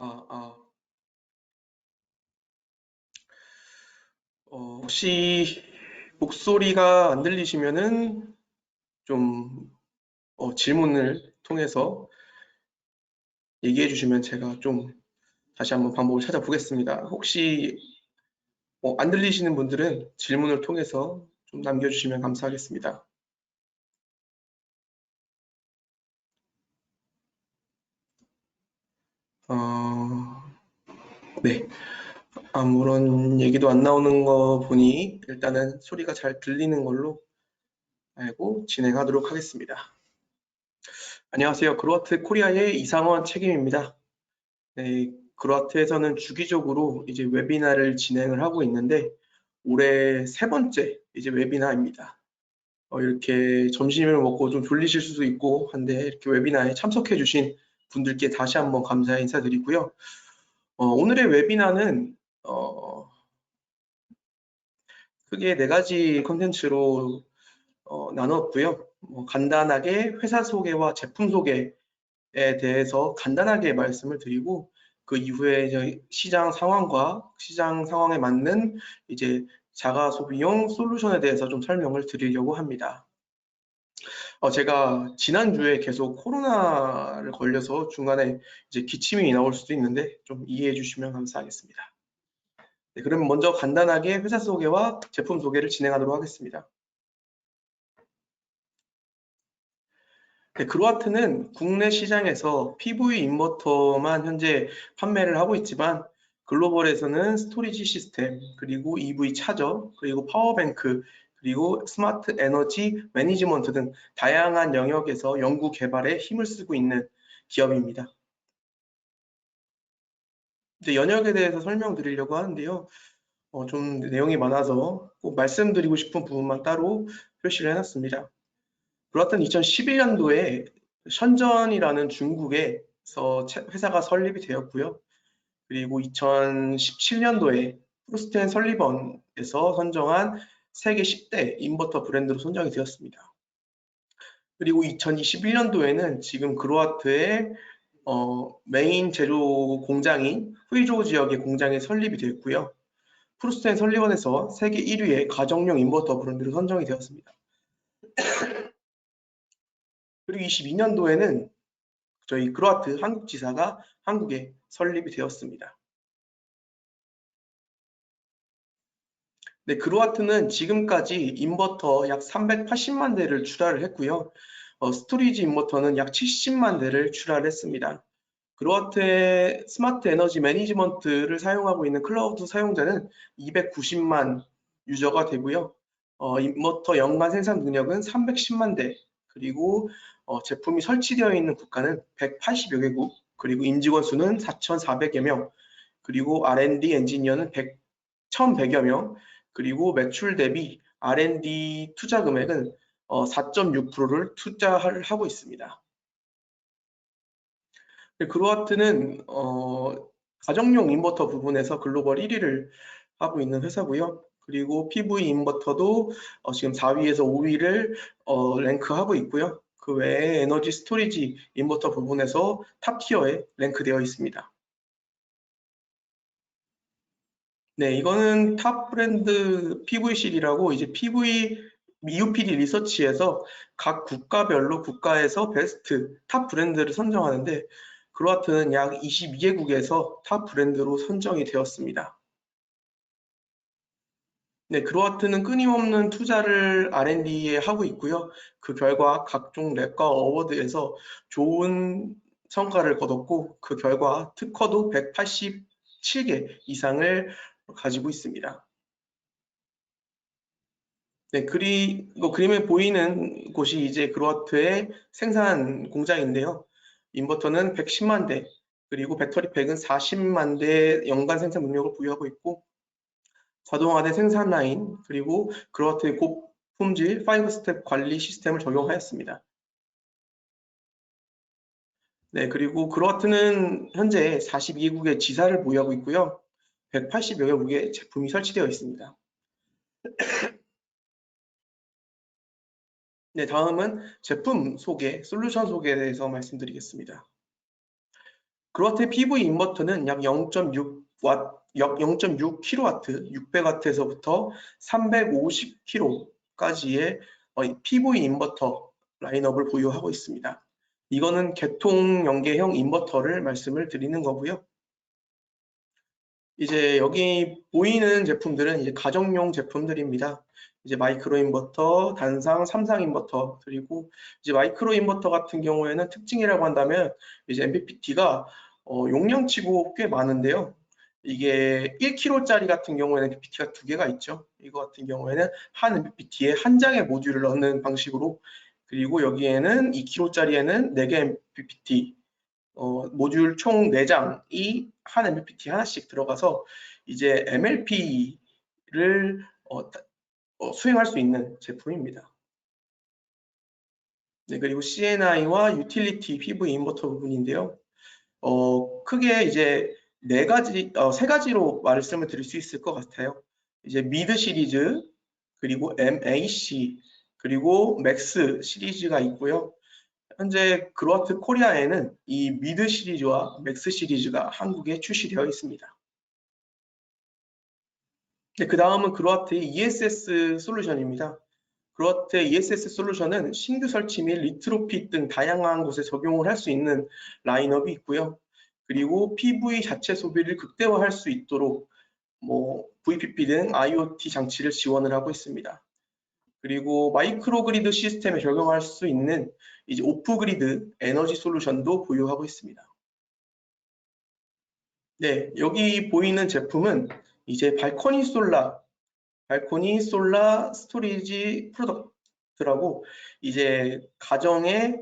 아, 아, 혹시 목소리가 안 들리시면은 좀 질문을 통해서 얘기해 주시면 제가 좀 다시 한번 방법을 찾아보겠습니다. 혹시 안 들리시는 분들은 질문을 통해서 좀 남겨주시면 감사하겠습니다. 어, 네. 아무런 얘기도 안 나오는 거 보니 일단은 소리가 잘 들리는 걸로 알고 진행하도록 하겠습니다. 안녕하세요. 그로아트 코리아의 이상원 책임입니다. 네, 그로아트에서는 주기적으로 이제 웨비나를 진행을 하고 있는데 올해 세 번째 이제 웨비나입니다. 이렇게 점심을 먹고 좀 졸리실 수도 있고 한데 이렇게 웨비나에 참석해 주신 분들께 다시 한번 감사 인사드리고요. 오늘의 웨비나는 크게 네 가지 컨텐츠로 나눴고요. 간단하게 회사 소개와 제품 소개에 대해서 간단하게 말씀을 드리고 그 이후에 이제 시장 상황과 시장 상황에 맞는 이제 자가 소비용 솔루션에 대해서 좀 설명을 드리려고 합니다. 제가 지난주에 계속 코로나를 걸려서 중간에 이제 기침이 나올 수도 있는데 좀 이해해 주시면 감사하겠습니다. 네, 그럼 먼저 간단하게 회사 소개와 제품 소개를 진행하도록 하겠습니다. 네, 그로아트는 국내 시장에서 PV 인버터만 현재 판매를 하고 있지만 글로벌에서는 스토리지 시스템, 그리고 EV 차저, 그리고 파워뱅크, 그리고 스마트 에너지 매니지먼트 등 다양한 영역에서 연구 개발에 힘을 쓰고 있는 기업입니다. 이제 연역에 대해서 설명드리려고 하는데요. 좀 내용이 많아서 꼭 말씀드리고 싶은 부분만 따로 표시를 해놨습니다. 그렇던 2011년도에 션전이라는 중국에서 회사가 설립이 되었고요. 그리고 2017년도에 프로스트 앤 설리번에서 선정한 세계 10대 인버터 브랜드로 선정이 되었습니다. 그리고 2021년도에는 지금 그로아트의 메인 제조 공장인 후이조우 지역의 공장이 설립이 되었고요. 프로스트 앤 설리번에서 세계 1위의 가정용 인버터 브랜드로 선정이 되었습니다. 그리고 22년도에는 저희 그로아트 한국지사가 한국에 설립이 되었습니다. 네, 그로아트는 지금까지 인버터 약 380만 대를 출하를 했고요. 스토리지 인버터는 약 70만 대를 출하를 했습니다. 그로아트의 스마트 에너지 매니지먼트를 사용하고 있는 클라우드 사용자는 290만 유저가 되고요. 인버터 연간 생산 능력은 310만 대, 그리고 제품이 설치되어 있는 국가는 180여 개국, 그리고 임직원 수는 4,400여 명, 그리고 R&D 엔지니어는 1,100여 명, 그리고 매출 대비 R&D 투자 금액은 4.6%를 투자를 하고 있습니다. 그로아트는 가정용 인버터 부분에서 글로벌 1위를 하고 있는 회사고요. 그리고 PV 인버터도 지금 4위에서 5위를 랭크하고 있고요. 그 외에 에너지 스토리지 인버터 부분에서 탑티어에 랭크되어 있습니다. 네, 이거는 탑 브랜드 PVC라고 이제 PV UPD 리서치에서 각 국가별로 국가에서 베스트 탑 브랜드를 선정하는데 그로아트는 약 22개국에서 탑 브랜드로 선정이 되었습니다. 네, 그로아트는 끊임없는 투자를 R&D에 하고 있고요. 그 결과 각종 랩과 어워드에서 좋은 성과를 거뒀고 그 결과 특허도 187개 이상을 가지고 있습니다. 네, 그림에 보이는 곳이 이제 그로아트의 생산 공장인데요. 인버터는 110만 대, 그리고 배터리팩은 40만 대 연간 생산 능력을 보유하고 있고, 자동화된 생산 라인, 그리고 그로아트의 고품질 5스텝 관리 시스템을 적용하였습니다. 네, 그리고 그로아트는 현재 42개국의 지사를 보유하고 있고요. 180여 개국의 제품이 설치되어 있습니다. 네, 다음은 제품 소개, 솔루션 소개에 대해서 말씀드리겠습니다. 그로와트의 PV 인버터는 약 0.6W, 0.6kW, 600W에서부터 350kW까지의 PV 인버터 라인업을 보유하고 있습니다. 이거는 개통 연계형 인버터를 말씀을 드리는 거고요. 이제 여기 보이는 제품들은 이제 가정용 제품들입니다. 이제 마이크로 인버터, 단상, 삼상 인버터, 그리고 이제 마이크로 인버터 같은 경우에는 특징이라고 한다면 이제 MPPT가 용량치고 꽤 많은데요. 이게 1kg짜리 같은 경우에는 MPPT가 두 개가 있죠. 이거 같은 경우에는 한 MPPT에 한 장의 모듈을 넣는 방식으로, 그리고 여기에는 2kg짜리에는 4개 MPPT, 모듈 총 4장이 한 MPPT 하나씩 들어가서 이제 MLP를 수행할 수 있는 제품입니다. 네, 그리고 CNI와 유틸리티 PV 인버터 부분인데요. 크게 이제 세 가지로 말씀을 드릴 수 있을 것 같아요. 이제 미드 시리즈, 그리고 MAC, 그리고 맥스 시리즈가 있고요. 현재 그로와트 코리아에는 이 미드 시리즈와 맥스 시리즈가 한국에 출시되어 있습니다. 네, 그 다음은 그로와트의 ESS 솔루션입니다. 그로와트의 ESS 솔루션은 신규 설치 및 리트로핏 등 다양한 곳에 적용을 할 수 있는 라인업이 있고요. 그리고 PV 자체 소비를 극대화할 수 있도록 VPP 등 IoT 장치를 지원을 하고 있습니다. 그리고 마이크로 그리드 시스템에 적용할 수 있는 이제 오프 그리드 에너지 솔루션도 보유하고 있습니다. 네, 여기 보이는 제품은 이제 발코니 솔라 스토리지 프로덕트라고 이제 가정에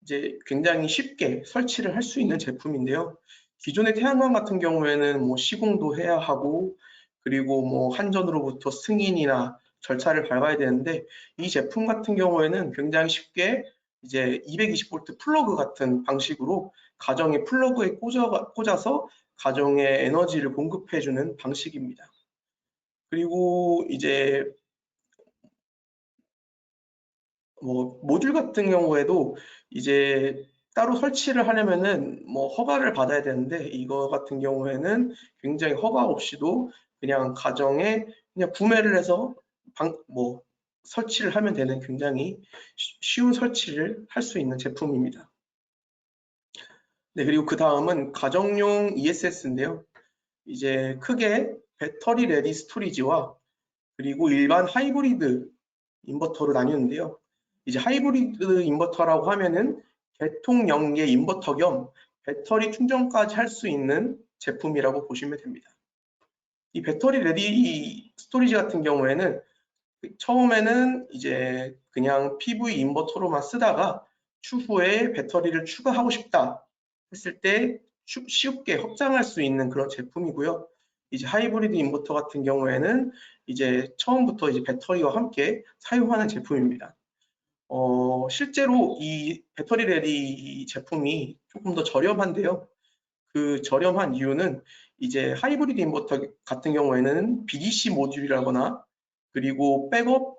이제 굉장히 쉽게 설치를 할 수 있는 제품인데요. 기존의 태양광 같은 경우에는 시공도 해야 하고, 그리고 한전으로부터 승인이나 절차를 밟아야 되는데, 이 제품 같은 경우에는 굉장히 쉽게 이제 220V 플러그 같은 방식으로 가정의 플러그에 꽂아서 가정에 에너지를 공급해주는 방식입니다. 그리고 이제 모듈 같은 경우에도 이제 따로 설치를 하려면은 허가를 받아야 되는데, 이거 같은 경우에는 굉장히 허가 없이도 그냥 가정에 그냥 구매를 해서 설치를 하면 되는 굉장히 쉬운 설치를 할 수 있는 제품입니다. 네, 그리고 그 다음은 가정용 ESS인데요. 이제 크게 배터리 레디 스토리지와 그리고 일반 하이브리드 인버터로 나뉘는데요. 이제 하이브리드 인버터라고 하면은 개통 연계 인버터 겸 배터리 충전까지 할 수 있는 제품이라고 보시면 됩니다. 이 배터리 레디 스토리지 같은 경우에는 처음에는 이제 그냥 PV 인버터로만 쓰다가 추후에 배터리를 추가하고 싶다 했을 때 쉽게 확장할 수 있는 그런 제품이고요. 이제 하이브리드 인버터 같은 경우에는 이제 처음부터 이제 배터리와 함께 사용하는 제품입니다. 실제로 이 배터리 레디 제품이 조금 더 저렴한데요. 그 저렴한 이유는 이제 하이브리드 인버터 같은 경우에는 BDC 모듈이라거나 그리고 백업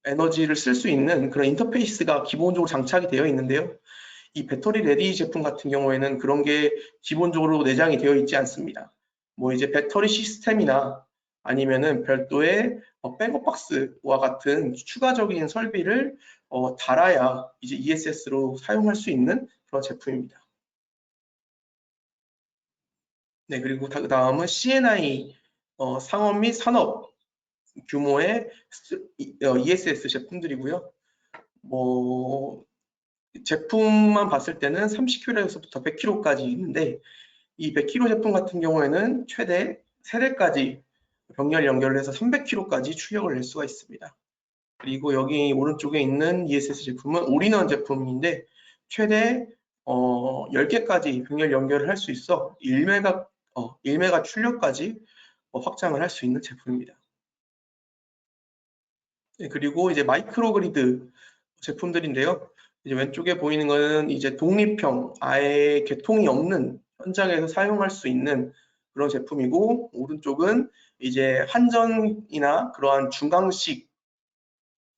에너지를 쓸 수 있는 그런 인터페이스가 기본적으로 장착이 되어 있는데요. 이 배터리 레디 제품 같은 경우에는 그런 게 기본적으로 내장이 되어 있지 않습니다. 이제 배터리 시스템이나 아니면은 별도의 백업 박스와 같은 추가적인 설비를 달아야 이제 ESS로 사용할 수 있는 그런 제품입니다. 네, 그리고 그 다음은 CNI 상업 및 산업 규모의 ESS 제품들이고요. 제품만 봤을 때는 30kg에서부터 100kg까지 있는데, 이 100kg 제품 같은 경우에는 최대 3대까지 병렬 연결을 해서 300kg까지 출력을 낼 수가 있습니다. 그리고 여기 오른쪽에 있는 ESS 제품은 올인원 제품인데 최대 10개까지 병렬 연결을 할 수 있어 1메가 출력까지 확장을 할 수 있는 제품입니다. 네, 그리고 이제 마이크로 그리드 제품들인데요. 이제 왼쪽에 보이는 거는 이제 독립형, 아예 개통이 없는 현장에서 사용할 수 있는 그런 제품이고, 오른쪽은 이제 한전이나 그러한 중강식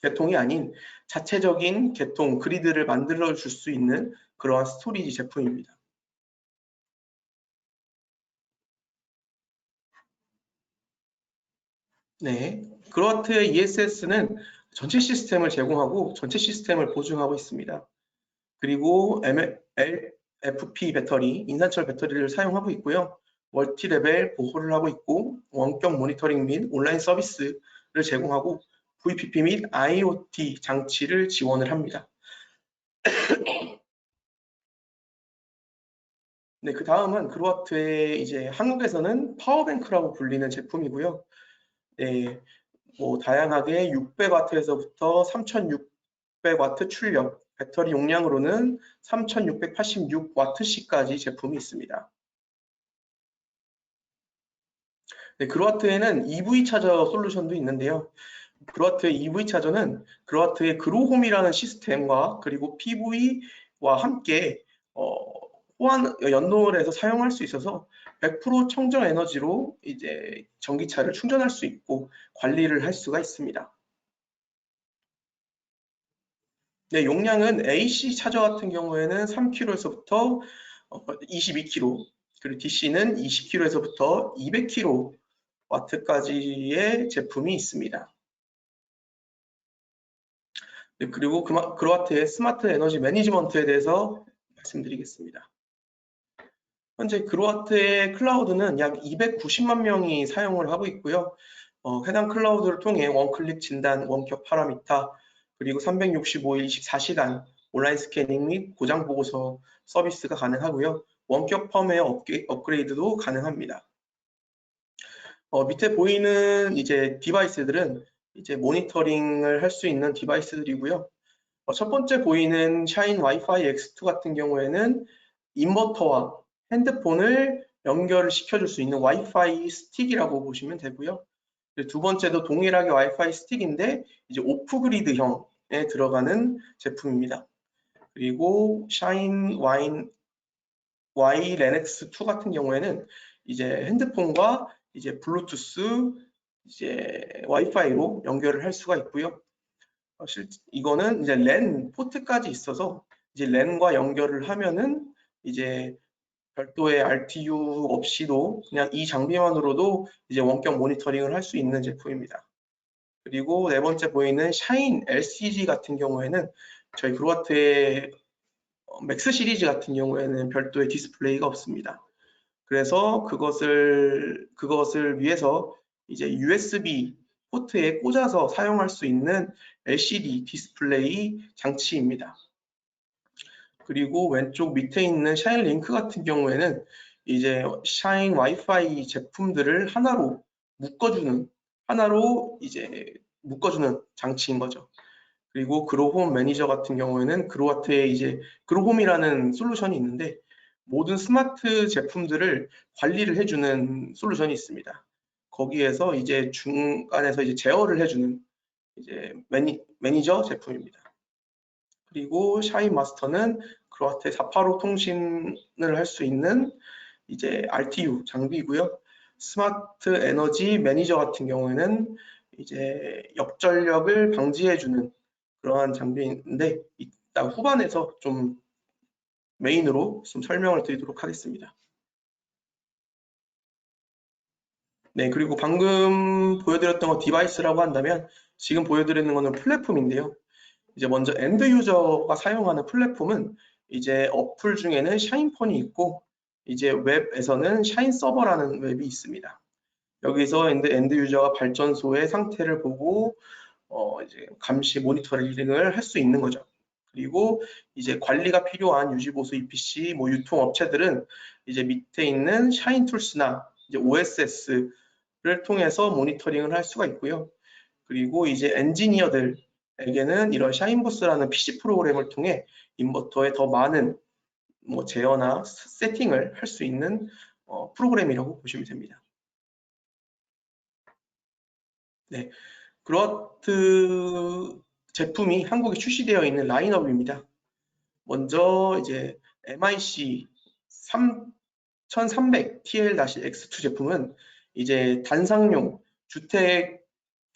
개통이 아닌 자체적인 개통 그리드를 만들어 줄 수 있는 그러한 스토리지 제품입니다. 네, 그로아트의 ESS는 전체 시스템을 제공하고 전체 시스템을 보증하고 있습니다. 그리고 LFP 배터리, 인산철 배터리를 사용하고 있고요. 멀티레벨 보호를 하고 있고 원격 모니터링 및 온라인 서비스를 제공하고 VPP 및 IoT 장치를 지원을 합니다. 네, 그 다음은 그로아트의 이제 한국에서는 파워뱅크라고 불리는 제품이고요. 네, 뭐 다양하게 600W에서부터 3600W 출력, 배터리 용량으로는 3686W까지 제품이 있습니다. 네, 그로아트에는 EV 차저 솔루션도 있는데요. 그로아트의 EV 차저는 그로아트의 그로홈이라는 시스템과 그리고 PV와 함께 호환 연동을 해서 사용할 수 있어서 100% 청정 에너지로 이제 전기차를 충전할 수 있고 관리를 할 수가 있습니다. 네, 용량은 AC 차저 같은 경우에는 3kg에서부터 22kg, 그리고 DC는 20kg에서부터 200kW까지의 제품이 있습니다. 네, 그리고 그로아트의 스마트 에너지 매니지먼트에 대해서 말씀드리겠습니다. 현재 그로아트의 클라우드는 약 290만 명이 사용을 하고 있고요. 해당 클라우드를 통해 원클릭 진단, 원격 파라미터, 그리고 365일 24시간 온라인 스캐닝 및 고장 보고서 서비스가 가능하고요. 원격 펌웨어 업그레이드도 가능합니다. 밑에 보이는 이제 디바이스들은 이제 모니터링을 할 수 있는 디바이스들이고요. 첫 번째 보이는 샤인 와이파이 X2 같은 경우에는 인버터와 핸드폰을 연결을 시켜줄 수 있는 와이파이 스틱이라고 보시면 되고요. 두 번째도 동일하게 와이파이 스틱인데 이제 오프 그리드형에 들어가는 제품입니다. 그리고 샤인 Y 레넥스 2 같은 경우에는 이제 핸드폰과 이제 블루투스 이제 와이파이로 연결을 할 수가 있고요. 이거는 이제 랜 포트까지 있어서 이제 랜과 연결을 하면은 이제 별도의 RTU 없이도 그냥 이 장비만으로도 이제 원격 모니터링을 할 수 있는 제품입니다. 그리고 네 번째 보이는 샤인 LCG 같은 경우에는 저희 그로아트의 맥스 시리즈 같은 경우에는 별도의 디스플레이가 없습니다. 그래서 그것을 위해서 이제 USB 포트에 꽂아서 사용할 수 있는 LCD 디스플레이 장치입니다. 그리고 왼쪽 밑에 있는 샤인 링크 같은 경우에는 이제 샤인 와이파이 제품들을 하나로 이제 묶어주는 장치인 거죠. 그리고 그로홈 매니저 같은 경우에는 그로아트에 이제 그로홈이라는 솔루션이 있는데 모든 스마트 제품들을 관리를 해주는 솔루션이 있습니다. 거기에서 이제 중간에서 이제 제어를 해주는 이제 매니저 제품입니다. 그리고 샤인 마스터는 그로아트의 485 통신을 할 수 있는 이제 RTU 장비이고요. 스마트 에너지 매니저 같은 경우에는 이제 역전력을 방지해주는 그러한 장비인데 이따 후반에서 좀 메인으로 좀 설명을 드리도록 하겠습니다. 네, 그리고 방금 보여드렸던 거 디바이스라고 한다면 지금 보여드리는 거는 플랫폼인데요. 이제 먼저 엔드 유저가 사용하는 플랫폼은 이제 어플 중에는 샤인폰이 있고 이제 웹에서는 샤인 서버라는 웹이 있습니다. 여기서 엔드 유저가 발전소의 상태를 보고 이제 감시 모니터링을 할 수 있는 거죠. 그리고 이제 관리가 필요한 유지보수 EPC 뭐 유통업체들은 이제 밑에 있는 샤인 툴스나 이제 OSS를 통해서 모니터링을 할 수가 있고요. 그리고 이제 엔지니어들에게는 이런 샤인버스라는 PC 프로그램을 통해 인버터에 더 많은 뭐 제어나 세팅을 할 수 있는 프로그램이라고 보시면 됩니다. 네, 그로아트 제품이 한국에 출시되어 있는 라인업입니다. 먼저 이제 MIC 3300TL-X2 제품은 이제 단상용 주택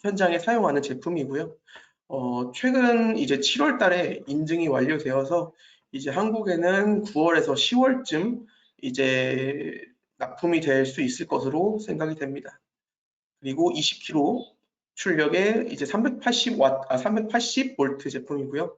현장에 사용하는 제품이고요. 최근 이제 7월 달에 인증이 완료되어서 이제 한국에는 9월에서 10월쯤 이제 납품이 될 수 있을 것으로 생각이 됩니다. 그리고 20kg 출력의 이제 380V 제품이고요.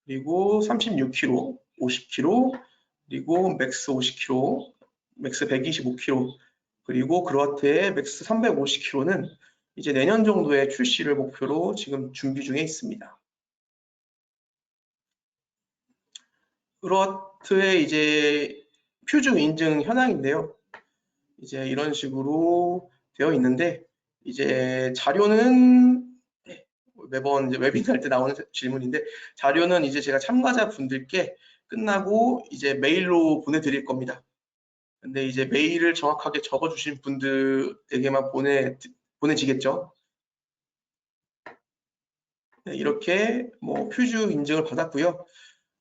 그리고 36kg, 50kg, 그리고 맥스 50kg, 맥스 125kg, 그리고 그로아트의 맥스 350kg는 이제 내년 정도에 출시를 목표로 지금 준비 중에 있습니다. 그로아트의 이제 표준 인증 현황인데요. 이제 이런 식으로 되어 있는데, 이제 자료는 매번 이제 웨비나 할 때 나오는 질문인데, 자료는 이제 제가 참가자 분들께 끝나고 이제 메일로 보내드릴 겁니다. 근데 이제 메일을 정확하게 적어주신 분들에게만 보내지겠죠. 네, 이렇게 뭐 표준 인증을 받았고요.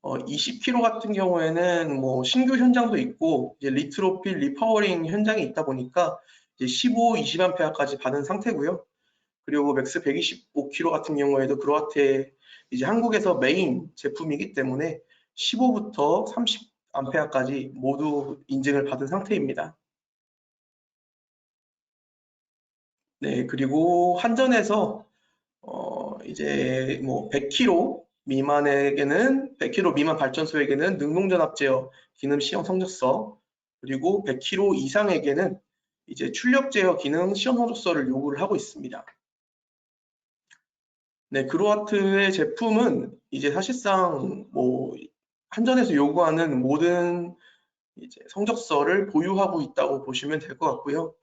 20kg 같은 경우에는 뭐 신규 현장도 있고 이제 리트로필 리파워링 현장이 있다 보니까 이제 15, 20A까지 받은 상태고요. 그리고 맥스 125kg 같은 경우에도 그로아테 이제 한국에서 메인 제품이기 때문에 15부터 30A까지 모두 인증을 받은 상태입니다. 네, 그리고 한전에서 이제 뭐 100kg 미만에게는 100kg 미만 발전소에게는 능동전압 제어 기능 시험 성적서, 그리고 100kg 이상에게는 이제 출력 제어 기능 시험 성적서를 요구를 하고 있습니다. 네, 그로아트의 제품은 이제 사실상 뭐 한전에서 요구하는 모든 이제 성적서를 보유하고 있다고 보시면 될 것 같고요.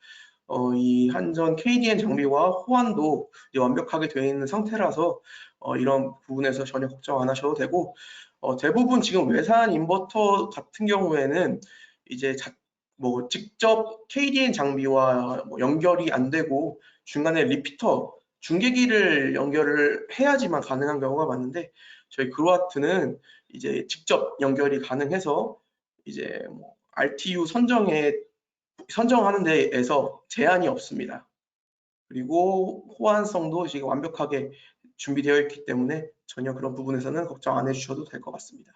이 한전 KDN 장비와 호환도 완벽하게 되어 있는 상태라서 이런 부분에서 전혀 걱정 안 하셔도 되고, 대부분 지금 외산 인버터 같은 경우에는 이제 뭐 직접 KDN 장비와 뭐 연결이 안 되고 중간에 리피터 중계기를 연결을 해야지만 가능한 경우가 많은데, 저희 그로아트는 이제 직접 연결이 가능해서 이제 뭐 RTU 선정하는 데에서 제한이 없습니다. 그리고 호환성도 지금 완벽하게 준비되어 있기 때문에 전혀 그런 부분에서는 걱정 안 해주셔도 될 것 같습니다.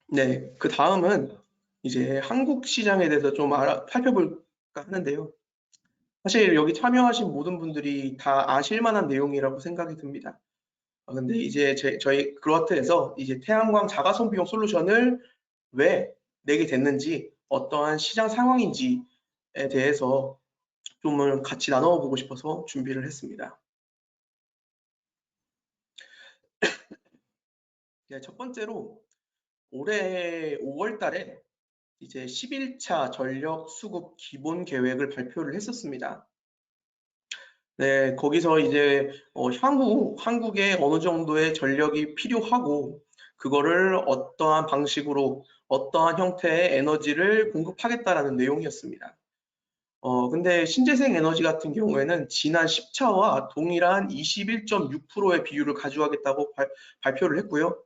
네, 그 다음은 이제 한국 시장에 대해서 좀 살펴볼까 하는데요. 사실 여기 참여하신 모든 분들이 다 아실 만한 내용이라고 생각이 듭니다. 근데 이제 저희 그로아트에서 이제 태양광 자가성 비용 솔루션을 왜 내게 됐는지, 어떠한 시장 상황인지에 대해서 좀 같이 나눠보고 싶어서 준비를 했습니다. 네, 첫 번째로 올해 5월 달에 이제 11차 전력 수급 기본 계획을 발표를 했었습니다. 네, 거기서 이제 한국에 어느 정도의 전력이 필요하고 그거를 어떠한 방식으로 어떠한 형태의 에너지를 공급하겠다라는 내용이었습니다. 근데 신재생 에너지 같은 경우에는 지난 10차와 동일한 21.6%의 비율을 가져가겠다고 발표를 했고요.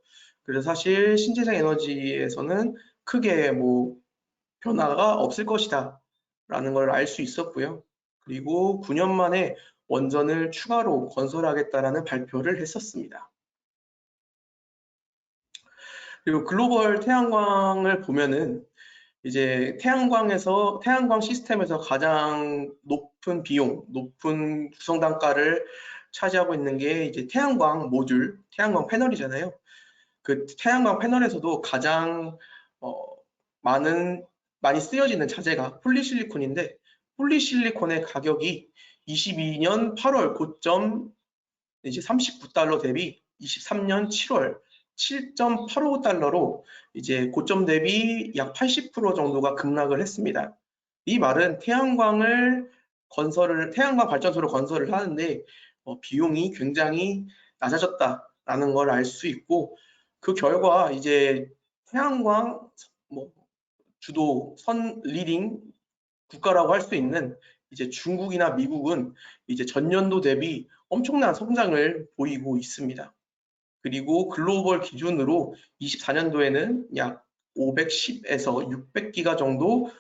그래서 사실 신재생 에너지에서는 크게 뭐 변화가 없을 것이다 라는 걸 알 수 있었고요. 그리고 9년 만에 원전을 추가로 건설하겠다라는 발표를 했었습니다. 그리고 글로벌 태양광을 보면은 이제 태양광 시스템에서 가장 높은 비용, 높은 구성 단가를 차지하고 있는 게 이제 태양광 모듈, 태양광 패널이잖아요. 그 태양광 패널에서도 가장 어, 많이 쓰여지는 자재가 폴리실리콘인데, 폴리실리콘의 가격이 22년 8월 고점 이제 39달러 대비 23년 7월 7.85달러로 이제 고점 대비 약 80% 정도가 급락을 했습니다. 이 말은 태양광 발전소를 건설을 하는데 비용이 굉장히 낮아졌다라는 걸 알 수 있고, 그 결과 이제 태양광 뭐 주도 리딩 국가라고 할 수 있는 이제 중국이나 미국은 이제 전년도 대비 엄청난 성장을 보이고 있습니다. 그리고 글로벌 기준으로 24년도에는 약 510에서 600기가 정도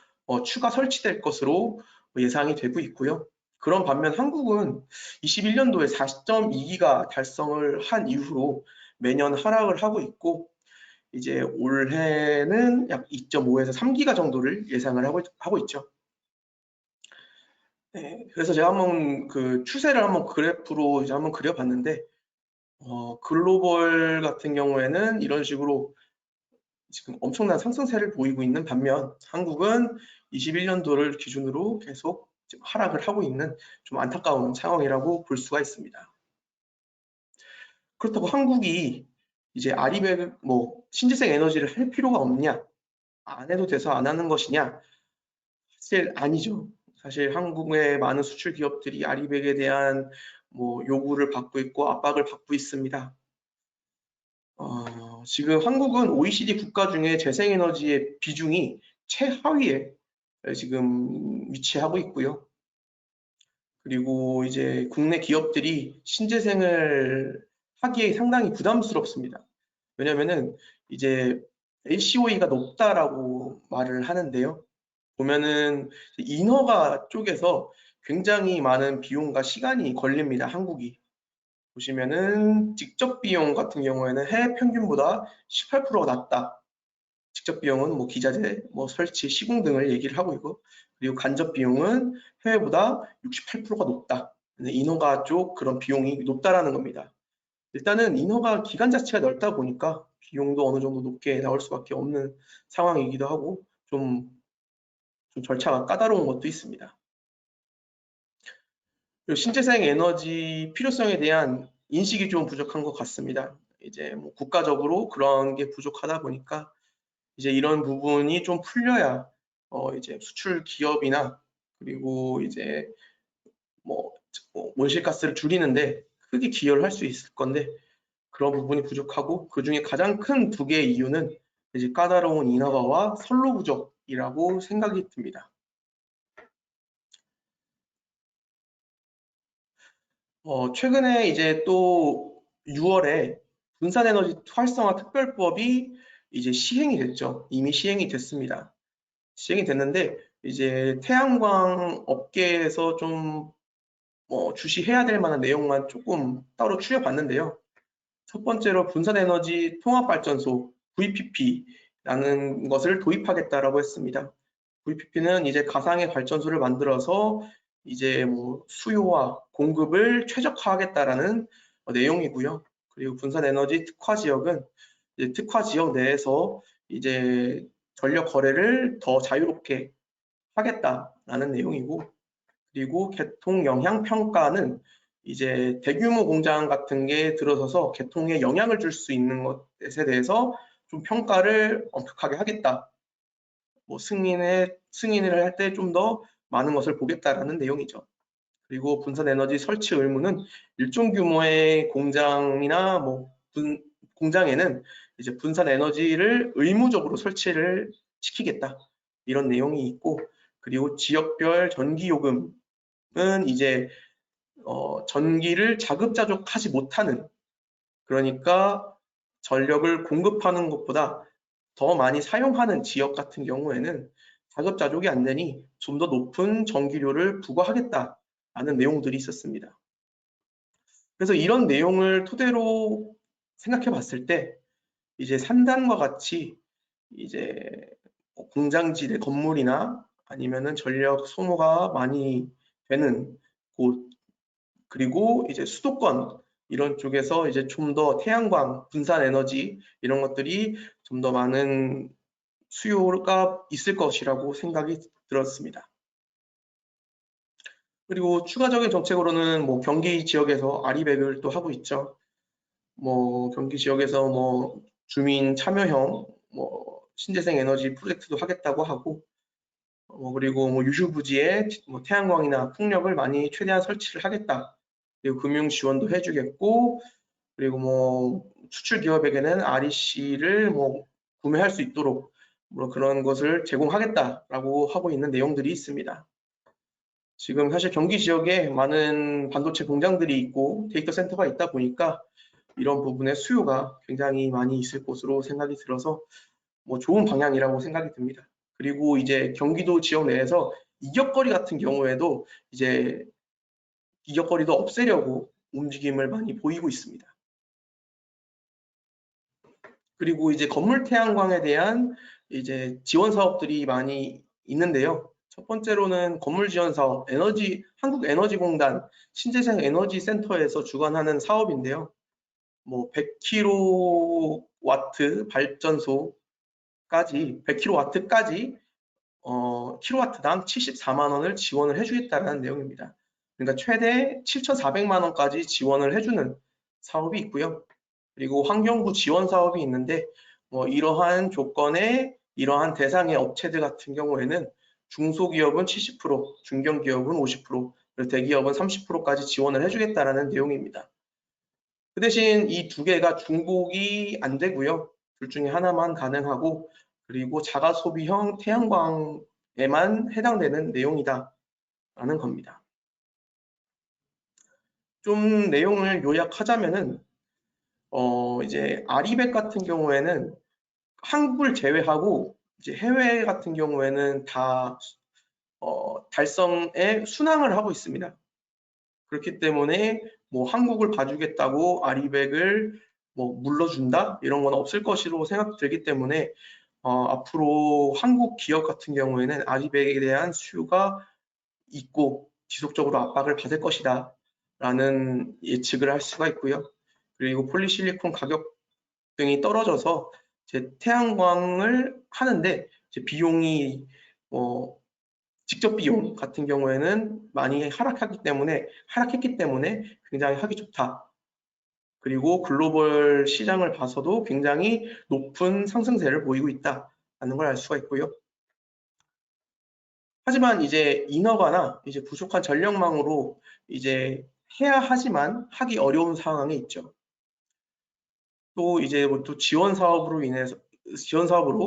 추가 설치될 것으로 예상이 되고 있고요. 그런 반면 한국은 21년도에 40.2기가 달성을 한 이후로 매년 하락을 하고 있고, 이제 올해는 약 2.5에서 3기가 정도를 예상을 하고 있죠. 네, 그래서 제가 한번 그 추세를 한번 그래프로 이제 한번 그려봤는데, 글로벌 같은 경우에는 이런 식으로 지금 엄청난 상승세를 보이고 있는 반면 한국은 21년도를 기준으로 계속 지금 하락을 하고 있는 좀 안타까운 상황이라고 볼 수가 있습니다. 그렇다고 한국이 이제 아리백 뭐 신재생 에너지를 할 필요가 없냐, 안 해도 돼서 안 하는 것이냐? 사실 아니죠. 사실 한국의 많은 수출 기업들이 아리백에 대한 뭐 요구를 받고 있고 압박을 받고 있습니다. 지금 한국은 OECD 국가 중에 재생에너지의 비중이 최하위에 지금 위치하고 있고요. 그리고 이제 국내 기업들이 신재생을 하기에 상당히 부담스럽습니다. 왜냐면은 이제 LCOE가 높다라고 말을 하는데요. 보면은 인허가 쪽에서 굉장히 많은 비용과 시간이 걸립니다. 한국이. 보시면은 직접 비용 같은 경우에는 해외 평균보다 18%가 낮다. 직접 비용은 뭐 기자재, 뭐 설치, 시공 등을 얘기를 하고 있고, 그리고 간접 비용은 해외보다 68%가 높다. 인허가 쪽 그런 비용이 높다라는 겁니다. 일단은 인허가 기간 자체가 넓다 보니까 비용도 어느 정도 높게 나올 수밖에 없는 상황이기도 하고 좀 절차가 까다로운 것도 있습니다. 그리고 신재생 에너지 필요성에 대한 인식이 좀 부족한 것 같습니다. 이제 뭐 국가적으로 그런 게 부족하다 보니까 이제 이런 부분이 좀 풀려야 이제 수출 기업이나 그리고 이제 뭐 온실가스를 줄이는데 크게 기여를 할 수 있을 건데 그런 부분이 부족하고 그 중에 가장 큰 두 개의 이유는 이제 까다로운 인허가와 선로 부족이라고 생각이 듭니다. 최근에 이제 또 6월에 분산에너지 활성화 특별법이 이제 시행이 됐죠. 이미 시행이 됐습니다. 시행이 됐는데 이제 태양광 업계에서 좀 주시해야 될 만한 내용만 조금 따로 추려봤는데요. 첫 번째로 분산에너지 통합발전소 VPP라는 것을 도입하겠다라고 했습니다. VPP는 이제 가상의 발전소를 만들어서 이제 뭐 수요와 공급을 최적화하겠다라는 내용이고요. 그리고 분산에너지 특화 지역은 이제 특화 지역 내에서 이제 전력 거래를 더 자유롭게 하겠다라는 내용이고, 그리고 개통 영향 평가는 이제 대규모 공장 같은 게 들어서서 개통에 영향을 줄 수 있는 것에 대해서 좀 평가를 엄격하게 하겠다. 뭐 승인을 할 때 좀 더 많은 것을 보겠다라는 내용이죠. 그리고 분산 에너지 설치 의무는 일정 규모의 공장이나 뭐 공장에는 이제 분산 에너지를 의무적으로 설치를 시키겠다. 이런 내용이 있고, 그리고 지역별 전기 요금은 이제 전기를 자급자족하지 못하는, 그러니까 전력을 공급하는 것보다 더 많이 사용하는 지역 같은 경우에는 자급자족이 안 되니 좀 더 높은 전기료를 부과하겠다라는 내용들이 있었습니다. 그래서 이런 내용을 토대로 생각해 봤을 때 이제 산단과 같이 이제 공장지대 건물이나 아니면은 전력 소모가 많이 되는 곳, 그리고 이제 수도권 이런 쪽에서 이제 좀 더 태양광, 분산 에너지 이런 것들이 좀 더 많은 수요가 있을 것이라고 생각이 들었습니다. 그리고 추가적인 정책으로는 뭐 경기 지역에서 아리백을 또 하고 있죠. 뭐 경기 지역에서 뭐 주민 참여형 뭐 신재생 에너지 프로젝트도 하겠다고 하고, 그리고 뭐 유휴부지에 뭐 태양광이나 풍력을 많이 최대한 설치를 하겠다. 그리고 금융 지원도 해주겠고, 그리고 뭐 수출 기업에게는 REC를 뭐 구매할 수 있도록 뭐 그런 것을 제공하겠다라고 하고 있는 내용들이 있습니다. 지금 사실 경기 지역에 많은 반도체 공장들이 있고 데이터 센터가 있다 보니까 이런 부분의 수요가 굉장히 많이 있을 것으로 생각이 들어서 뭐 좋은 방향이라고 생각이 듭니다. 그리고 이제 경기도 지역 내에서 이격거리 같은 경우에도 이제 이격거리도 없애려고 움직임을 많이 보이고 있습니다. 그리고 이제 건물 태양광에 대한 이제 지원 사업들이 많이 있는데요. 첫 번째로는 건물 지원 사업, 한국에너지공단 신재생 에너지 센터에서 주관하는 사업인데요. 뭐 100kW 발전소까지 100kW까지 킬로와트당 74만 원을 지원을 해주겠다는 내용입니다. 그러니까 최대 7,400만 원까지 지원을 해주는 사업이 있고요. 그리고 환경부 지원 사업이 있는데 이러한 조건에 이러한 대상의 업체들 같은 경우에는 중소기업은 70%, 중견기업은 50%, 그리고 대기업은 30%까지 지원을 해주겠다라는 내용입니다. 그 대신 이 두 개가 중복이 안 되고요. 둘 중에 하나만 가능하고 그리고 자가소비형 태양광에만 해당되는 내용이다라는 겁니다. 좀 내용을 요약하자면은 이제 아리백 같은 경우에는 한국을 제외하고 이제 해외 같은 경우에는 다 달성에 순항을 하고 있습니다. 그렇기 때문에 뭐 한국을 봐주겠다고 아리백을 뭐 물러준다 이런 건 없을 것으로 생각되기 때문에 앞으로 한국 기업 같은 경우에는 아리백에 대한 수요가 있고 지속적으로 압박을 받을 것이다 라는 예측을 할 수가 있고요. 그리고 폴리실리콘 가격 등이 떨어져서 이제 태양광을 하는데 이제 비용이 직접 비용 같은 경우에는 많이 하락했기 때문에 굉장히 하기 좋다. 그리고 글로벌 시장을 봐서도 굉장히 높은 상승세를 보이고 있다라는 걸 알 수가 있고요. 하지만 이제 인허가나 이제 부족한 전력망으로 이제 해야 하지만 하기 어려운 상황에 있죠. 또 이제 또 지원 사업으로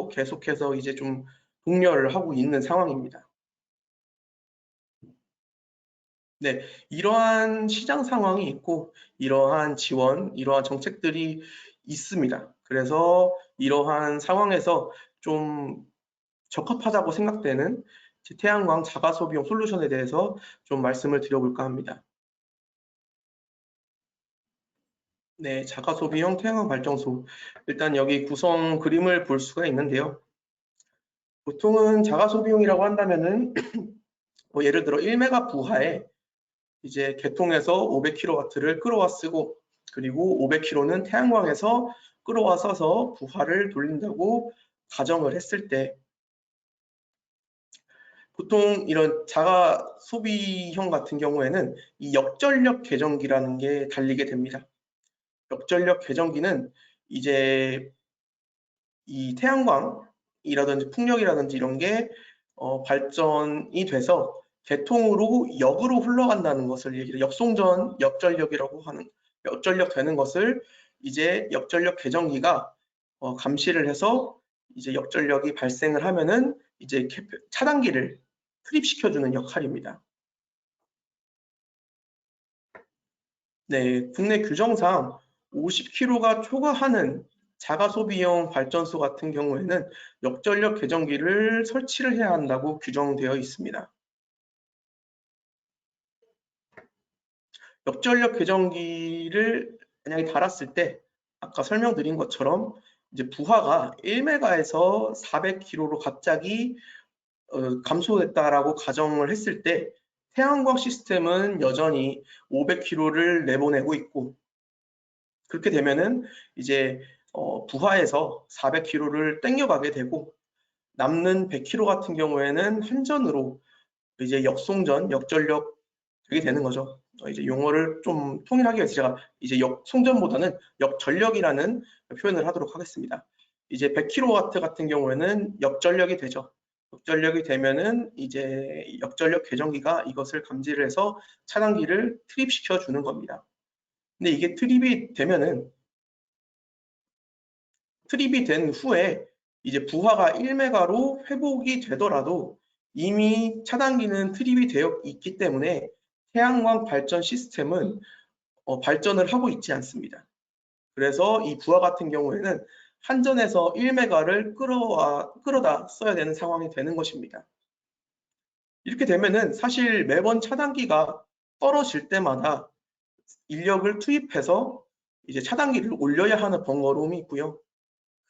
계속해서 이제 좀 독려를 하고 있는 상황입니다. 네, 이러한 시장 상황이 있고 이러한 지원, 이러한 정책들이 있습니다. 그래서 이러한 상황에서 좀 적합하다고 생각되는 태양광 자가소비용 솔루션에 대해서 좀 말씀을 드려볼까 합니다. 네, 자가소비용 태양광 발전소. 일단 여기 구성 그림을 볼 수가 있는데요. 보통은 자가소비용이라고 한다면은 예를 들어 1메가 부하에 이제 개통해서 500kW를 끌어와 쓰고 그리고 500kW는 태양광에서 끌어와 써서 부하를 돌린다고 가정을 했을 때 보통 이런 자가 소비형 같은 경우에는 이 역전력 계정기라는 게 달리게 됩니다. 역전력 계정기는 이제 이 태양광이라든지 풍력이라든지 이런 게 발전이 돼서 개통으로 역으로 흘러간다는 것을 역송전 역전력이라고 하는 역전력 되는 것을 이제 역전력 계정기가 감시를 해서 이제 역전력이 발생을 하면은 이제 차단기를 투입시켜주는 역할입니다. 네, 국내 규정상 50kW가 초과하는 자가소비용 발전소 같은 경우에는 역전력 계정기를 설치를 해야 한다고 규정되어 있습니다. 역전력 계정기를 만약에 달았을 때 아까 설명드린 것처럼 이제 부하가 1메가에서 400kW로 갑자기 감소됐다라고 가정을 했을 때 태양광 시스템은 여전히 500kW를 내보내고 있고 그렇게 되면은 이제 부하에서 400kW를 땡겨가게 되고 남는 100kW 같은 경우에는 한전으로 이제 역송전, 역전력 되게 되는 거죠. 이제 용어를 좀 통일하기 위해서 제가 이제 역송전보다는 역전력이라는 표현을 하도록 하겠습니다. 이제 100kW 같은 경우에는 역전력이 되죠. 역전력이 되면은 이제 역전력 계정기가 이것을 감지를 해서 차단기를 트립시켜 주는 겁니다. 근데 이게 트립이 된 후에 이제 부하가 1메가로 회복이 되더라도 이미 차단기는 트립이 되어 있기 때문에 태양광 발전 시스템은 발전을 하고 있지 않습니다. 그래서 이 부하 같은 경우에는 한전에서 1메가를 끌어다 써야 되는 상황이 되는 것입니다. 이렇게 되면은 사실 매번 차단기가 떨어질 때마다 인력을 투입해서 이제 차단기를 올려야 하는 번거로움이 있고요.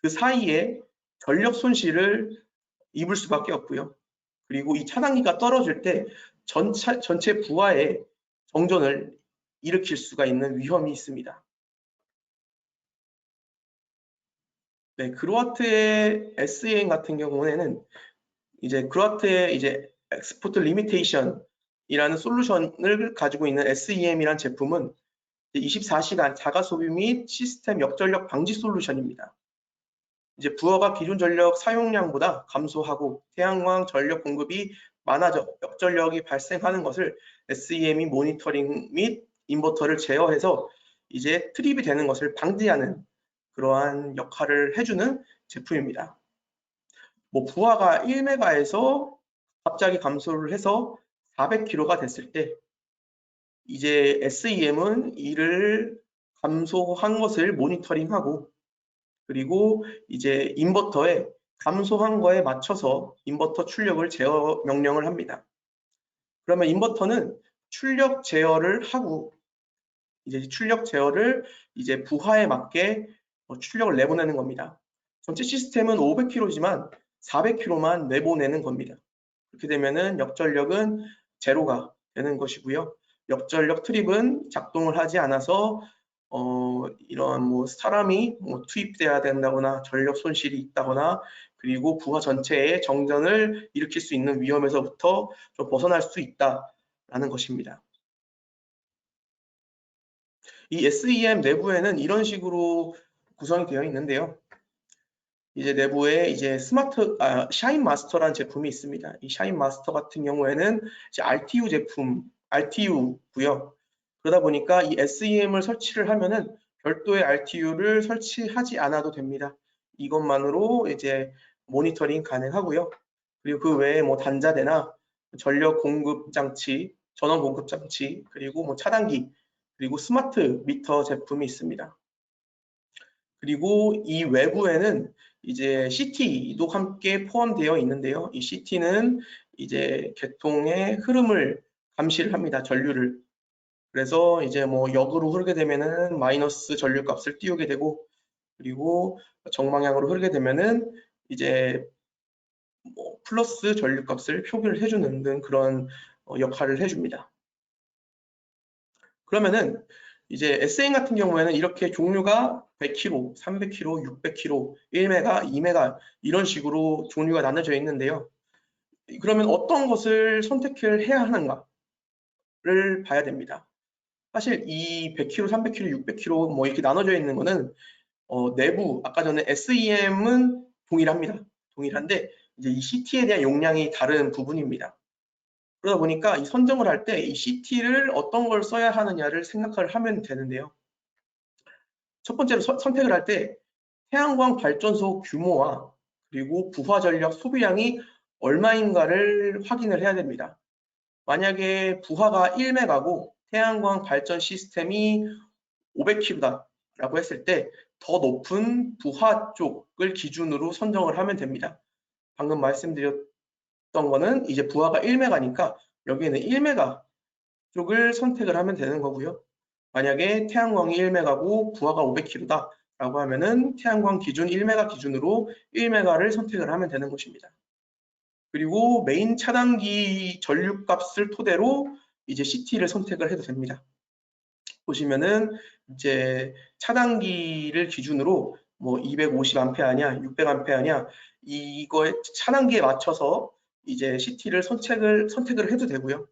그 사이에 전력 손실을 입을 수밖에 없고요. 그리고 이 차단기가 떨어질 때 전체 부하에 정전을 일으킬 수가 있는 위험이 있습니다. 네, 그루아트의 SEM 같은 경우에는 이제 그루아트의 이제 엑스포트 리미테이션이라는 솔루션을 가지고 있는 SEM이란 제품은 24시간 자가 소비 및 시스템 역전력 방지 솔루션입니다. 이제 부하가 기존 전력 사용량보다 감소하고 태양광 전력 공급이 많아져 역전력이 발생하는 것을 SEM이 모니터링 및 인버터를 제어해서 이제 트립이 되는 것을 방지하는 그러한 역할을 해주는 제품입니다. 뭐 부하가 1메가에서 갑자기 감소를 해서 400kg가 됐을 때 이제 SEM은 이를 감소한 것을 모니터링하고 그리고 이제 인버터에 감소한 거에 맞춰서 인버터 출력을 제어 명령을 합니다. 그러면 인버터는 출력 제어를 하고 이제 출력 제어를 이제 부하에 맞게 출력을 내보내는 겁니다. 전체 시스템은 500kg지만 400kg만 내보내는 겁니다. 그렇게 되면은 역전력은 제로가 되는 것이고요. 역전력 트립은 작동을 하지 않아서 이런 뭐 사람이 투입돼야 된다거나 전력 손실이 있다거나 그리고 부하 전체에 정전을 일으킬 수 있는 위험에서부터 좀 벗어날 수 있다라는 것입니다. 이 SEM 내부에는 이런 식으로 구성이 되어 있는데요. 이제 내부에 이제 샤인 마스터라는 제품이 있습니다. 이 샤인 마스터 같은 경우에는 이제 RTU 제품, RTU고요. 그러다 보니까 이 SEM을 설치를 하면은 별도의 RTU를 설치하지 않아도 됩니다. 이것만으로 이제 모니터링 가능하고요. 그리고 그 외에 뭐 단자대나 전력 공급 장치, 전원 공급 장치, 그리고 뭐 차단기, 그리고 스마트 미터 제품이 있습니다. 그리고 이 외부에는 이제 CT도 함께 포함되어 있는데요. 이 CT는 이제 계통의 흐름을 감시를 합니다. 전류를. 그래서 이제 뭐 역으로 흐르게 되면은 마이너스 전류 값을 띄우게 되고 그리고 정방향으로 흐르게 되면은 이제 뭐 플러스 전류 값을 표기를 해주는 등 그런 역할을 해줍니다. 그러면은 이제 SN 같은 경우에는 이렇게 종류가 100kg, 300kg, 600kg, 1메가, 2메가 이런 식으로 종류가 나눠져 있는데요. 그러면 어떤 것을 선택을 해야 하는가를 봐야 됩니다. 사실 이 100kg, 300kg, 600kg 뭐 이렇게 나눠져 있는 거는 내부 아까 전에 SEM은 동일합니다. 동일한데 이제 이 CT에 대한 용량이 다른 부분입니다. 그러다 보니까 이 선정을 할 때 이 CT를 어떤 걸 써야 하느냐를 생각을 하면 되는데요. 첫 번째로 선택을 할 때 태양광 발전소 규모와 그리고 부하 전력 소비량이 얼마인가를 확인을 해야 됩니다. 만약에 부하가 1메가고 태양광 발전 시스템이 500kW다라고 했을 때 더 높은 부하 쪽을 기준으로 선정을 하면 됩니다. 방금 말씀드렸던 거는 이제 부하가 1메가니까 여기에는 1메가 쪽을 선택을 하면 되는 거고요. 만약에 태양광이 1메가고 부하가 500kW다 라고 하면은 태양광 기준 1메가 기준으로 1메가를 선택을 하면 되는 것입니다. 그리고 메인 차단기 전류값을 토대로 이제 CT를 선택을 해도 됩니다. 보시면은 이제 차단기를 기준으로 뭐 250A냐, 600A냐 이거에 차단기에 맞춰서 이제 CT를 선택을 해도 되고요.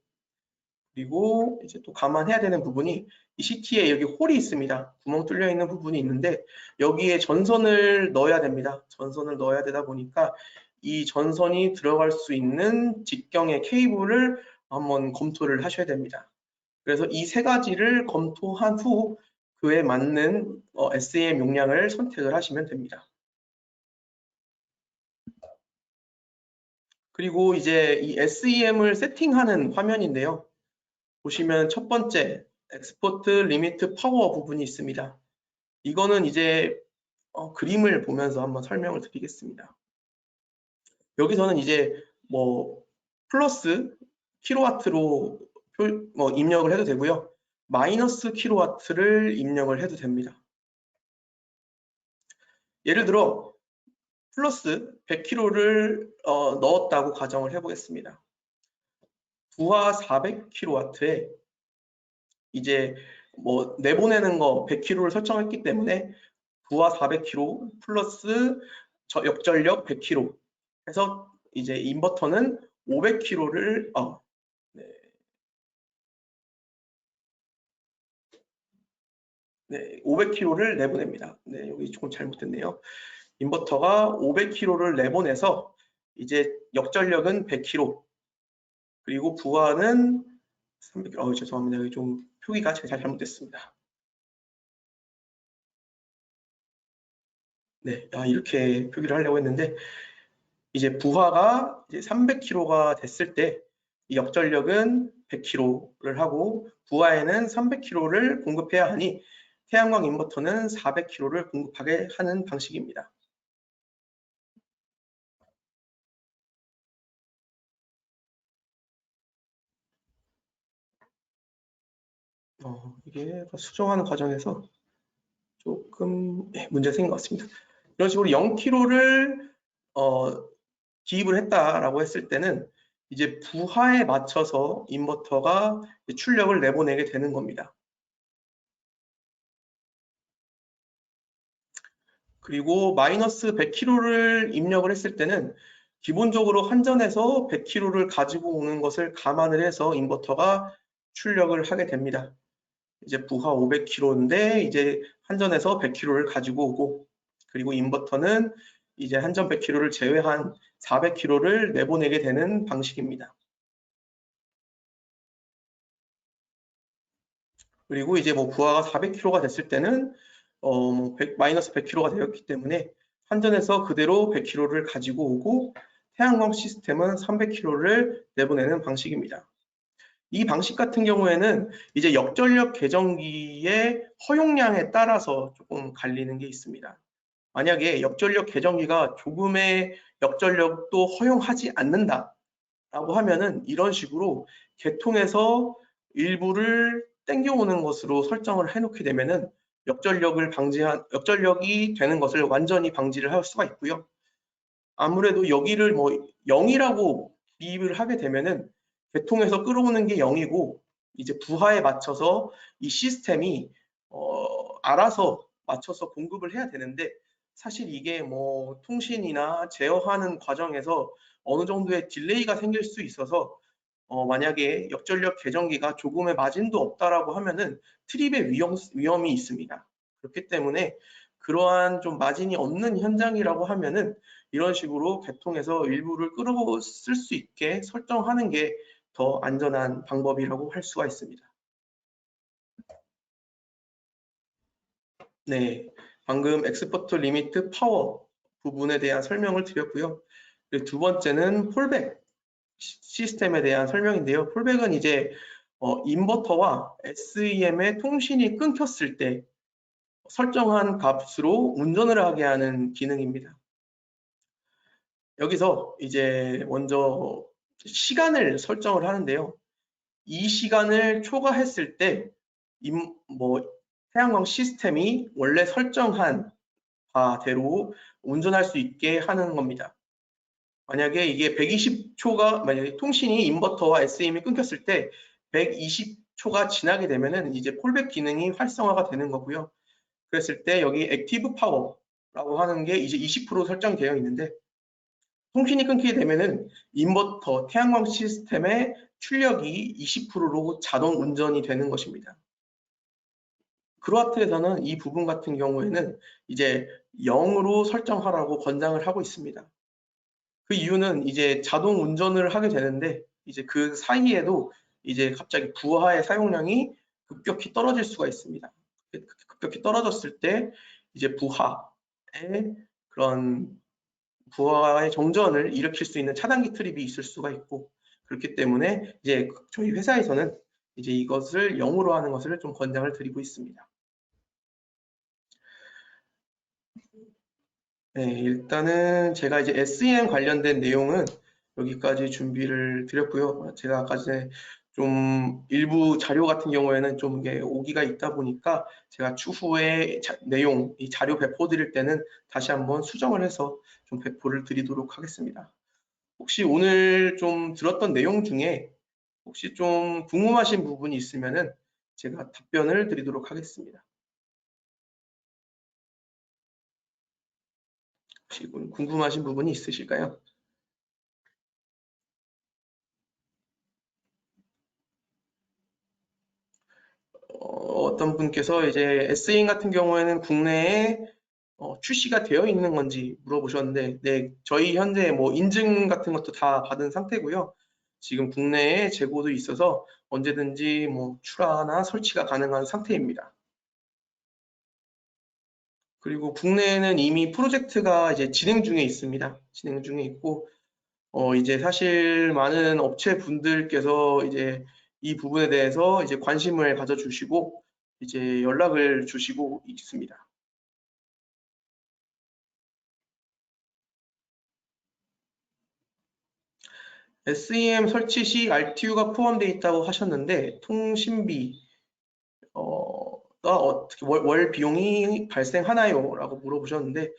그리고 이제 또 감안해야 되는 부분이 이 CT에 여기 홀이 있습니다. 구멍 뚫려 있는 부분이 있는데 여기에 전선을 넣어야 됩니다. 전선을 넣어야 되다 보니까 이 전선이 들어갈 수 있는 직경의 케이블을 한번 검토를 하셔야 됩니다. 그래서 이 세 가지를 검토한 후 그에 맞는 SAM 용량을 선택을 하시면 됩니다. 그리고 이제 이 SEM을 세팅하는 화면인데요. 보시면 첫 번째 엑스포트 리미트 파워 부분이 있습니다. 이거는 이제 그림을 보면서 한번 설명을 드리겠습니다. 여기서는 이제 뭐 플러스 킬로와트로 입력을 해도 되고요. 마이너스 킬로와트를 입력을 해도 됩니다. 예를 들어 플러스 100kW를 넣었다고 가정을 해보겠습니다. 부하 400kW에 이제 뭐 내보내는 거 100kW를 설정했기 때문에 부하 400kW 플러스 역전력 100kW 해서 이제 인버터는 500kW를 네, 500kW를 내보냅니다. 네, 여기 조금 잘못됐네요. 인버터가 500kW를 내보내서 이제 역전력은 100kW 그리고 부하는 300kW. 죄송합니다. 여기 좀 표기가 제가 잘못됐습니다. 네, 이렇게 표기를 하려고 했는데 이제 부하가 이제 300kW가 됐을 때 이 역전력은 100kW를 하고 부하에는 300kW를 공급해야 하니 태양광 인버터는 400kW를 공급하게 하는 방식입니다. 이게 수정하는 과정에서 조금 문제가 생긴 것 같습니다. 이런 식으로 0kW를 기입을 했다라고 했을 때는 이제 부하에 맞춰서 인버터가 출력을 내보내게 되는 겁니다. 그리고 마이너스 100kW를 입력을 했을 때는 기본적으로 한전에서 100kW를 가지고 오는 것을 감안을 해서 인버터가 출력을 하게 됩니다. 이제 부하 500kW인데 이제 한전에서 100kW를 가지고 오고 그리고 인버터는 이제 한전 100kW를 제외한 400kW를 내보내게 되는 방식입니다. 그리고 이제 뭐 부하가 400kW가 됐을 때는 마이너스 100kW가 되었기 때문에 한전에서 그대로 100kW를 가지고 오고 태양광 시스템은 300kW를 내보내는 방식입니다. 이 방식 같은 경우에는 이제 역전력 계정기의 허용량에 따라서 조금 갈리는 게 있습니다. 만약에 역전력 계정기가 조금의 역전력도 허용하지 않는다라고 하면은 이런 식으로 개통에서 일부를 땡겨오는 것으로 설정을 해놓게 되면은 역전력이 되는 것을 완전히 방지를 할 수가 있고요. 아무래도 여기를 뭐 0이라고 기입을 하게 되면은 개통에서 끌어오는 게 0이고 이제 부하에 맞춰서 이 시스템이 알아서 맞춰서 공급을 해야 되는데 사실 이게 뭐 통신이나 제어하는 과정에서 어느 정도의 딜레이가 생길 수 있어서 만약에 역전력 계정기가 조금의 마진도 없다라고 하면은 트립의 위험이 있습니다. 그렇기 때문에 그러한 좀 마진이 없는 현장이라고 하면은 이런 식으로 개통해서 일부를 끌어쓸 수 있게 설정하는 게 더 안전한 방법이라고 할 수가 있습니다. 네, 방금 엑스포트 리미트 파워 부분에 대한 설명을 드렸고요. 두 번째는 폴백 시스템에 대한 설명인데요. 폴백은 이제 인버터와 SEM의 통신이 끊겼을 때 설정한 값으로 운전을 하게 하는 기능입니다. 여기서 이제 먼저 시간을 설정을 하는데요. 이 시간을 초과했을 때 태양광 시스템이 원래 설정한 바대로 운전할 수 있게 하는 겁니다. 만약에 이게 120초가 만약에 통신이 인버터와 SEM이 끊겼을 때 120초가 지나게 되면은 이제 폴백 기능이 활성화가 되는 거고요. 그랬을 때 여기 액티브 파워라고 하는 게 이제 20% 설정되어 있는데 통신이 끊기게 되면은 인버터 태양광 시스템의 출력이 20%로 자동 운전이 되는 것입니다. 그루아트에서는 이 부분 같은 경우에는 이제 0으로 설정하라고 권장을 하고 있습니다. 그 이유는 이제 자동 운전을 하게 되는데 이제 그 사이에도 이제 갑자기 부하의 사용량이 급격히 떨어질 수가 있습니다. 급격히 떨어졌을 때 이제 부하의 정전을 일으킬 수 있는 차단기 트립이 있을 수가 있고 그렇기 때문에 이제 저희 회사에서는 이제 이것을 0으로 하는 것을 좀 권장을 드리고 있습니다. 네, 일단은 제가 이제 SEM 관련된 내용은 여기까지 준비를 드렸고요. 제가 아까 전에 좀 일부 자료 같은 경우에는 좀 이게 오기가 있다 보니까 제가 추후에 내용, 이 자료 배포 드릴 때는 다시 한번 수정을 해서 좀 배포를 드리도록 하겠습니다. 혹시 오늘 좀 들었던 내용 중에 혹시 좀 궁금하신 부분이 있으면은 제가 답변을 드리도록 하겠습니다. 혹시 궁금하신 부분이 있으실까요? 어떤 분께서 이제 S인 같은 경우에는 국내에 출시가 되어 있는 건지 물어보셨는데, 네, 저희 현재 뭐 인증 같은 것도 다 받은 상태고요. 지금 국내에 재고도 있어서 언제든지 뭐 출하나 설치가 가능한 상태입니다. 그리고 국내에는 이미 프로젝트가 이제 진행 중에 있습니다. 진행 중에 있고, 이제 사실 많은 업체 분들께서 이제 이 부분에 대해서 이제 관심을 가져주시고, 이제 연락을 주시고 있습니다. SEM 설치 시 RTU가 포함되어 있다고 하셨는데, 통신비, 가 어떻게 월 비용이 발생하나요? 라고 물어보셨는데,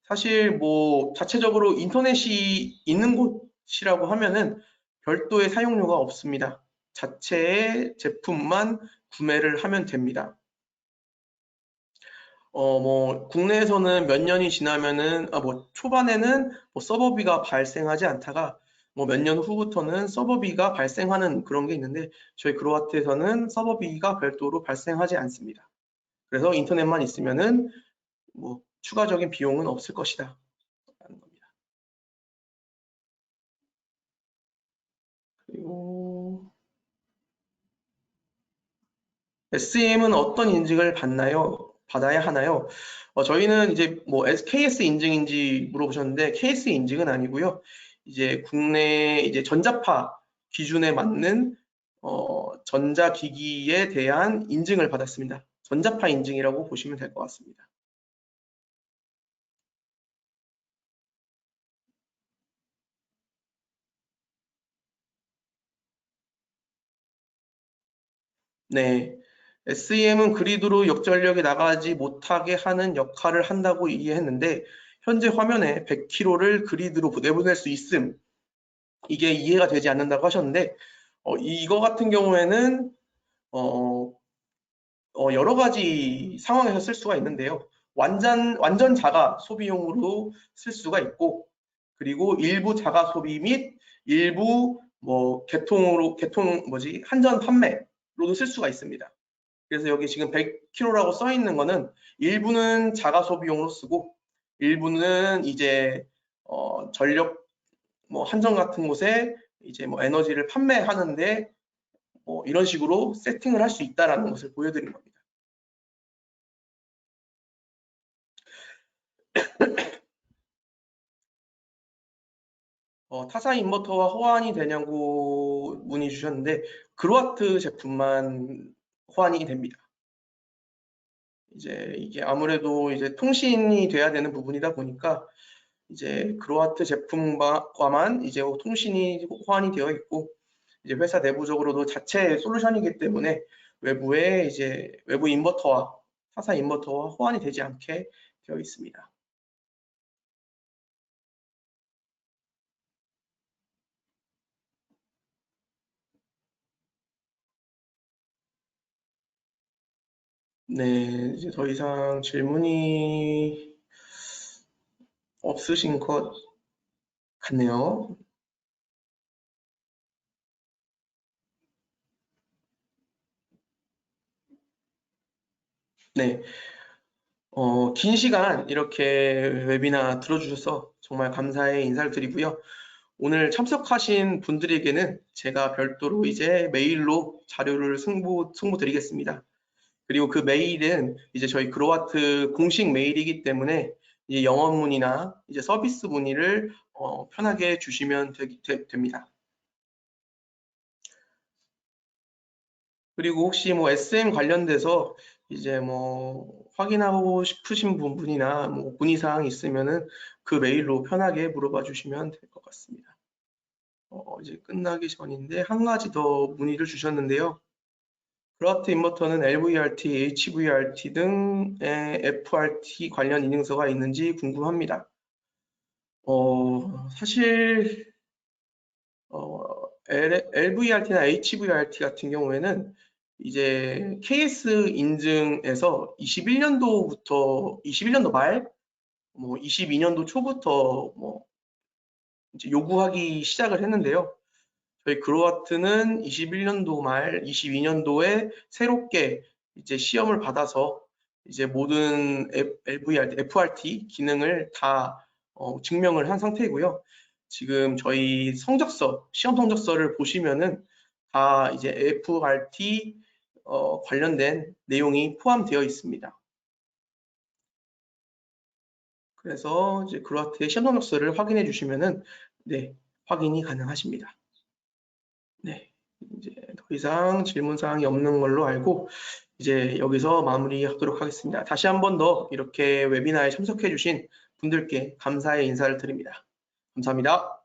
사실 뭐 자체적으로 인터넷이 있는 곳이라고 하면은 별도의 사용료가 없습니다. 자체의 제품만 구매를 하면 됩니다. 뭐 국내에서는 몇 년이 지나면은 뭐 초반에는 뭐 서버비가 발생하지 않다가 뭐 몇 년 후부터는 서버비가 발생하는 그런 게 있는데 저희 그로아트에서는 서버비가 별도로 발생하지 않습니다. 그래서 인터넷만 있으면은 뭐 추가적인 비용은 없을 것이다 라는 겁니다. 그리고 SEM은 어떤 인증을 받아야 하나요? 저희는 이제 뭐 KS 인증인지 물어보셨는데 KS 인증은 아니고요. 이제 국내 이제 전자파 기준에 맞는 전자기기에 대한 인증을 받았습니다. 전자파 인증이라고 보시면 될 것 같습니다. 네. SEM은 그리드로 역전력이 나가지 못하게 하는 역할을 한다고 이해했는데 현재 화면에 100km를 그리드로 내보낼 수 있음 이게 이해가 되지 않는다고 하셨는데 이거 같은 경우에는 어, 여러 가지 상황에서 쓸 수가 있는데요. 완전 자가 소비용으로 쓸 수가 있고 그리고 일부 자가 소비 및 일부 뭐 한전 판매로도 쓸 수가 있습니다. 그래서 여기 지금 100kg라고 써 있는 거는 일부는 자가 소비용으로 쓰고 일부는 이제 전력 뭐 한전 같은 곳에 이제 뭐 에너지를 판매하는데 뭐 이런 식으로 세팅을 할 수 있다라는 것을 보여드린 겁니다. 타사 인버터와 호환이 되냐고 문의 주셨는데 그로아트 제품만 호환이 됩니다. 이제 이게 아무래도 이제 통신이 돼야 되는 부분이다 보니까 이제 그로아트 제품과만 이제 통신이 호환이 되어 있고 이제 회사 내부적으로도 자체 솔루션이기 때문에 외부에 이제 외부 인버터와 타사 인버터와 호환이 되지 않게 되어 있습니다. 네, 이제 더 이상 질문이 없으신 것 같네요. 네, 긴 시간 이렇게 웨비나 들어주셔서 정말 감사의 인사를 드리고요. 오늘 참석하신 분들에게는 제가 별도로 이제 메일로 자료를 승보 드리겠습니다. 그리고 그 메일은 이제 저희 그로아트 공식 메일이기 때문에 이제 영업 문의나 이제 서비스 문의를 편하게 주시면 됩니다. 그리고 혹시 뭐 SM 관련돼서 이제 뭐 확인하고 싶으신 부분이나 뭐 문의사항이 있으면은 그 메일로 편하게 물어봐 주시면 될 것 같습니다. 이제 끝나기 전인데 한 가지 더 문의를 주셨는데요. 그로아트 인버터는 LVRT, HVRT 등의 FRT 관련 인증서가 있는지 궁금합니다. 사실 LVRT나 HVRT 같은 경우에는 이제 KS 인증에서 21년도 말, 22년도 초부터 이제 요구하기 시작을 했는데요. 저희 그로아트는 21년도 말, 22년도에 새롭게 이제 시험을 받아서 이제 모든 LVRT, FRT 기능을 다 증명을 한 상태이고요. 지금 저희 시험 성적서를 보시면은 다 이제 FRT 관련된 내용이 포함되어 있습니다. 그래서 이제 그로아트의 시험 성적서를 확인해 주시면은 네, 확인이 가능하십니다. 네, 이제 더 이상 질문 사항이 없는 걸로 알고 이제 여기서 마무리하도록 하겠습니다. 다시 한 번 더 이렇게 웨비나에 참석해 주신 분들께 감사의 인사를 드립니다. 감사합니다.